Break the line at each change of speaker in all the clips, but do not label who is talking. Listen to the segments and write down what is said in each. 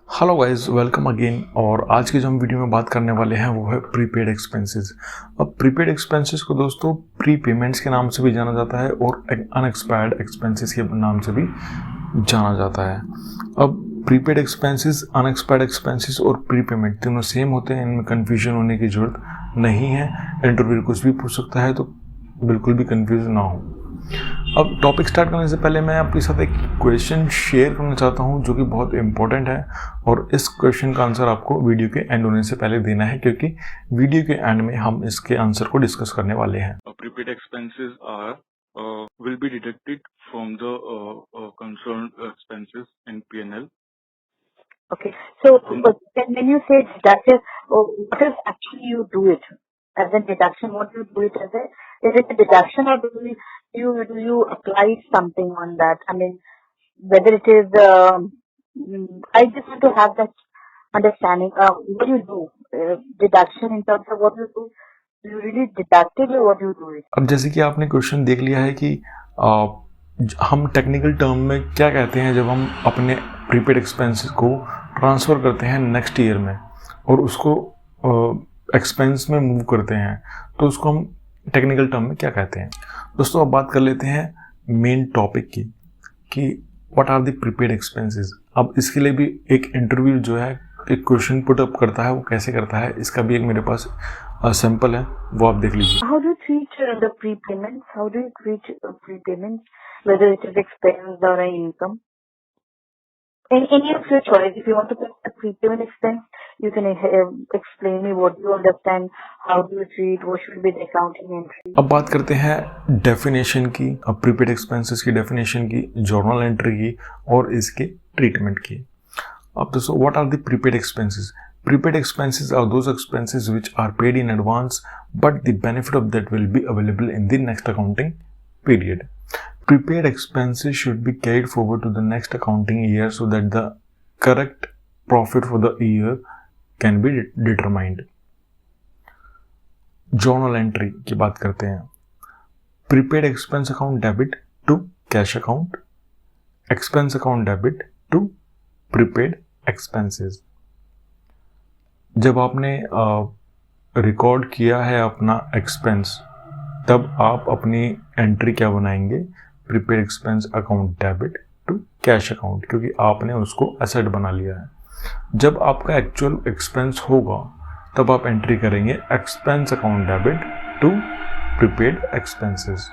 Hello guys, welcome again. और आज की जो हम वीडियो में बात करने वाले हैं वो है प्रीपेड एक्सपेंसेस। अब प्रीपेड एक्सपेंसेस को दोस्तों प्री पेमेंट्स के नाम से भी जाना जाता है और अनएक्सपायर्ड एक्सपेंसेस के नाम से भी जाना जाता है। अब प्रीपेड एक्सपेंसेस, अनएक्सपायर्ड एक्सपेंसेस और प्री पेमेंट तीनों सेम होते हैं, इनमें कन्फ्यूजन होने की जरूरत नहीं है। इंटरव्यू कुछ भी पूछ सकता है, तो बिल्कुल भी कन्फ्यूज ना हो। अब टॉपिक स्टार्ट करने से पहले मैं आपके साथ एक क्वेश्चन शेयर करना चाहता हूं जो कि बहुत इंपॉर्टेंट है, और इस क्वेश्चन का आंसर आपको वीडियो के एंड होने से पहले देना है, क्योंकि वीडियो के एंड में हम इसके आंसर को डिस्कस करने वाले हैं।
Prepaid expenses are will be deducted from the concerned expenses in P&L.
Okay. So, but then when you say deductive, what is actually you do it as a deduction? What do you do it as a? Is it a deduction, or do you apply something on that? I mean, whether it is, I just want to have that understanding. What do you do? Deduction in terms of what you do. Do you really deduct it, or what do you do it?
अब जैसे कि आपने question देख लिया है कि हम technical term में क्या कहते हैं जब हम अपने प्रीपेड एक्सपेंसेस को ट्रांसफ़र करते हैं नेक्स्ट ईयर में और उसको एक्सपेंस में मूव करते हैं, तो उसको हम टेक्निकल टर्म में क्या कहते हैं। दोस्तों अब बात कर लेते हैं मेन टॉपिक की कि what are the prepaid expenses. अब इसके लिए भी एक इंटरव्यू जो है एक क्वेश्चन पुट अप करता है, वो कैसे करता है इसका भी एक मेरे पास सैंपल है, वो आप देख लीजिए।
How do you treat the prepayments? How do you treat prepayments, whether it is expense or an income? In any of your choice, if you want to put a prepayment expense, you can explain me what you understand, how do you treat, what should be the accounting entry.
अब बात करते हैं definition की, अब prepaid expenses की definition की, journal entry की और इसके ट्रीटमेंट की। अब दोस्तों what are the prepaid expenses? Prepaid expenses are those expenses which are paid in advance, but the benefit of that will be available in the next accounting period. Prepaid expenses should be carried forward to the next accounting year so that the correct profit for the year can be determined. Journal entry की बात करते हैं। Prepaid expense account debit to cash account, expense account debit to prepaid expenses. जब आपने record किया है अपना expense, तब आप अपनी एंट्री क्या बनाएंगे? Prepaid expense account debit to cash account, क्योंकि आपने उसको एसेट बना लिया है। जब आपका एक्चुअल एक्सपेंस होगा तब आप एंट्री करेंगे expense account debit to prepaid expenses.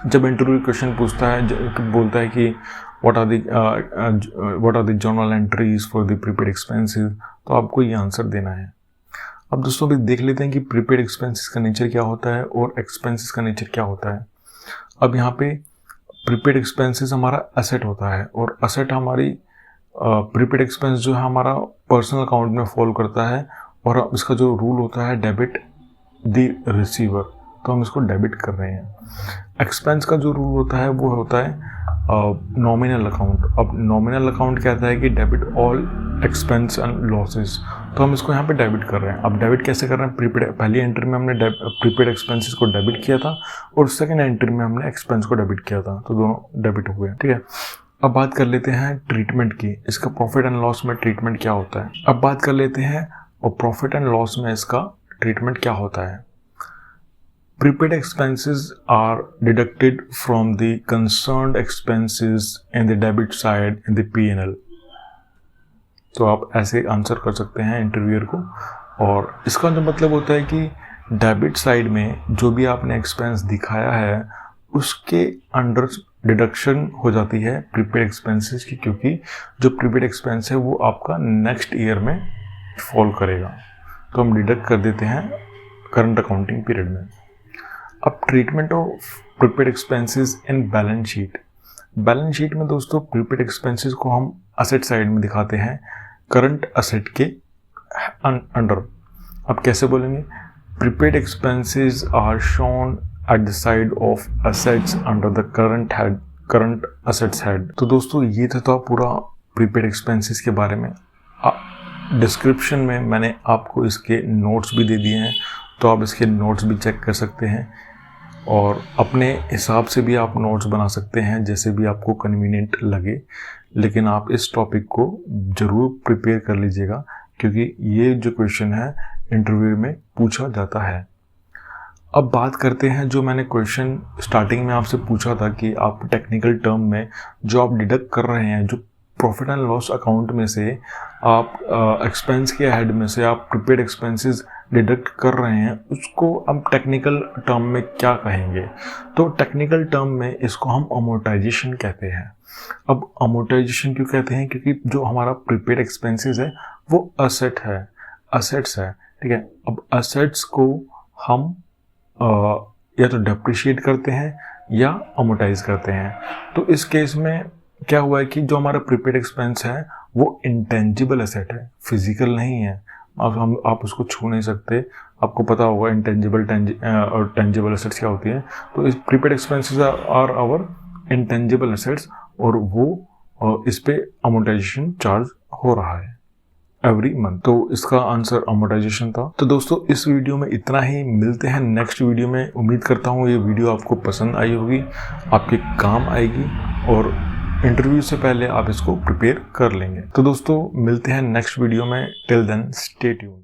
जब इंटरव्यू क्वेश्चन पूछता है, बोलता है कि what are the journal entries for the prepaid expenses, तो आपको ये आंसर देना है। अब दोस्तों अभी देख लेते हैं कि प्रीपेड एक्सपेंसेस का नेचर क्या होता है और एक्सपेंसेस का नेचर क्या होता है। अब यहाँ पे प्रीपेड एक्सपेंसेस हमारा एसेट होता है, और एसेट हमारी प्रीपेड एक्सपेंस जो है हमारा पर्सनल अकाउंट में फॉलो करता है, और इसका जो रूल होता है डेबिट द रिसीवर, तो हम इसको डेबिट कर रहे हैं। एक्सपेंस का जो रूल होता है वो होता है नॉमिनल अकाउंट। अब नॉमिनल अकाउंट कहता है कि debit all expense and losses, तो हम इसको यहाँ पे डेबिट कर रहे हैं। अब डेबिट कैसे कर रहे हैं? प्रीपेड, पहली एंट्री में हमने प्रीपेड एक्सपेंसेस को डेबिट किया था और सेकेंड एंट्री में हमने एक्सपेंस को डेबिट किया था, तो दोनों डेबिट हो गए। ठीक है, अब बात कर लेते हैं ट्रीटमेंट की। इसका प्रॉफिट एंड लॉस में ट्रीटमेंट क्या होता है? अब बात कर लेते हैं और प्रॉफिट एंड लॉस में इसका ट्रीटमेंट क्या होता है। Prepaid expenses are deducted from the concerned expenses in the debit side in the P&L. तो आप ऐसे आंसर कर सकते हैं इंटरव्यूअर को, और इसका जो मतलब होता है कि डेबिट साइड में जो भी आपने एक्सपेंस दिखाया है उसके अंडर डिडक्शन हो जाती है प्रीपेड एक्सपेंसेस की, क्योंकि जो प्रीपेड एक्सपेंस है वो आपका नेक्स्ट ईयर में फॉल करेगा, तो हम डिडक्ट कर देते हैं करंट अकाउंटिंग पीरियड में। अब treatment of prepaid expenses in balance sheet. Balance sheet में दोस्तों प्रीपेड एक्सपेंसेस को हम असेट साइड में दिखाते हैं करंट असेट के अंडर। अब कैसे बोलेंगे? Prepaid expenses are shown at the side of assets under the current assets head. तो दोस्तों ये था पूरा प्रीपेड एक्सपेंसेस के बारे में। डिस्क्रिप्शन में मैंने आपको इसके नोट्स भी दे दिए हैं, तो आप इसके नोट्स भी चेक कर सकते हैं। और अपने हिसाब से भी आप नोट्स बना सकते हैं जैसे भी आपको कन्वीनियंट लगे, लेकिन आप इस टॉपिक को ज़रूर प्रिपेयर कर लीजिएगा क्योंकि ये जो क्वेश्चन है इंटरव्यू में पूछा जाता है। अब बात करते हैं जो मैंने क्वेश्चन स्टार्टिंग में आपसे पूछा था कि आप टेक्निकल टर्म में जो आप डिडक्ट कर रहे हैं, जो प्रॉफिट एंड लॉस अकाउंट में से आप एक्सपेंस के हेड में से आप प्रीपेड एक्सपेंसेस डिडक्ट कर रहे हैं, उसको हम टेक्निकल टर्म में क्या कहेंगे? तो टेक्निकल टर्म में इसको हम अमोर्टाइजेशन कहते हैं। अब अमोर्टाइजेशन क्यों कहते हैं? क्योंकि जो हमारा प्रीपेड एक्सपेंसेस है वो असेट्स है, ठीक है। अब असेट्स को हम या तो डेप्रिशिएट करते हैं या अमोर्टाइज करते हैं। तो इस केस में क्या हुआ है कि जो हमारा प्रीपेड एक्सपेंस है वो इंटेंजिबल एसेट है, फिजिकल नहीं है। आप उसको छू नहीं सकते। आपको पता होगा इंटेंजिबल और टेंजिबल एसेट्स क्या होती है। तो इस prepaid expenses are our intangible assets और वो इस पे अमोर्टाइजेशन चार्ज हो रहा है एवरी मंथ। तो इसका आंसर अमोर्टाइजेशन था। तो दोस्तों इस वीडियो में इतना ही, मिलते हैं नेक्स्ट वीडियो में। उम्मीद करता हूँ ये वीडियो आपको पसंद आई होगी, आपके काम आएगी और इंटरव्यू से पहले आप इसको प्रिपेयर कर लेंगे। तो दोस्तों मिलते हैं नेक्स्ट वीडियो में। Till then stay tuned.